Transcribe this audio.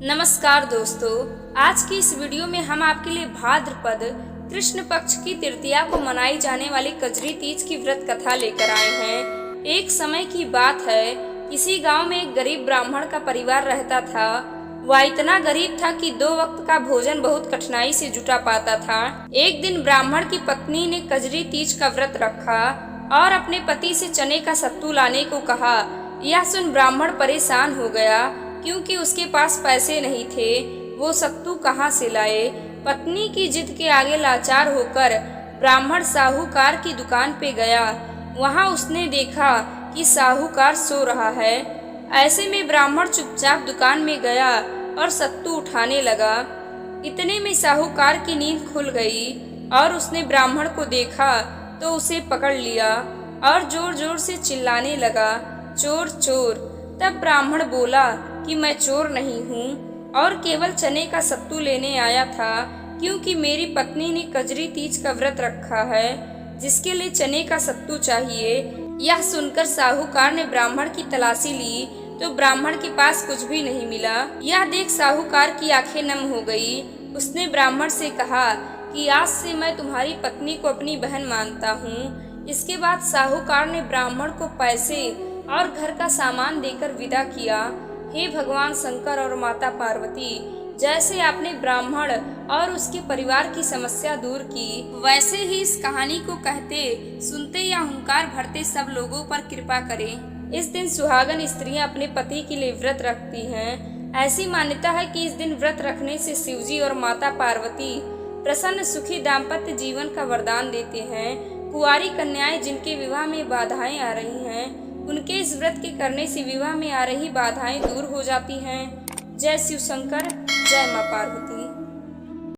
नमस्कार दोस्तों, आज की इस वीडियो में हम आपके लिए भाद्रपद कृष्ण पक्ष की तृतीया को मनाई जाने वाली कजरी तीज की व्रत कथा लेकर आए हैं। एक समय की बात है, किसी गांव में एक गरीब ब्राह्मण का परिवार रहता था। वह इतना गरीब था कि 2 वक्त का भोजन बहुत कठिनाई से जुटा पाता था। एक दिन ब्राह्मण की पत्नी ने कजरी तीज का व्रत रखा और अपने पति से चने का सत्तू लाने को कहा। यह सुन ब्राह्मण परेशान हो गया, क्योंकि उसके पास पैसे नहीं थे। वो सत्तू कहाँ से लाए। पत्नी की जिद के आगे लाचार होकर ब्राह्मण साहूकार की दुकान पे गया। वहाँ उसने देखा कि साहूकार सो रहा है। ऐसे में ब्राह्मण चुपचाप दुकान में गया और सत्तू उठाने लगा। इतने में साहूकार की नींद खुल गई और उसने ब्राह्मण को देखा तो उसे पकड़ लिया और जोर जोर से चिल्लाने लगा, चोर चोर। तब ब्राह्मण बोला कि मैं चोर नहीं हूँ और केवल चने का सत्तू लेने आया था, क्योंकि मेरी पत्नी ने कजरी तीज का व्रत रखा है, जिसके लिए चने का सत्तू चाहिए। यह सुनकर साहूकार ने ब्राह्मण की तलाशी ली तो ब्राह्मण के पास कुछ भी नहीं मिला। यह देख साहूकार की आंखें नम हो गई। उसने ब्राह्मण से कहा कि आज से मैं तुम्हारी पत्नी को अपनी बहन मानता हूँ। इसके बाद साहूकार ने ब्राह्मण को पैसे और घर का सामान देकर विदा किया। हे भगवान शंकर और माता पार्वती, जैसे आपने ब्राह्मण और उसके परिवार की समस्या दूर की, वैसे ही इस कहानी को कहते, सुनते या हुंकार भरते सब लोगों पर कृपा करें। इस दिन सुहागन स्त्रियां अपने पति के लिए व्रत रखती हैं। ऐसी मान्यता है कि इस दिन व्रत रखने से शिवजी और माता पार्वती प्रसन्न सुखी दाम्पत्य जीवन का वरदान देते हैं। कुंवारी कन्याएं जिनके विवाह में बाधाएं आ रही हैं, उनके इस व्रत के करने से विवाह में आ रही बाधाएं दूर हो जाती हैं। जय शिव शंकर, जय मां पार्वती।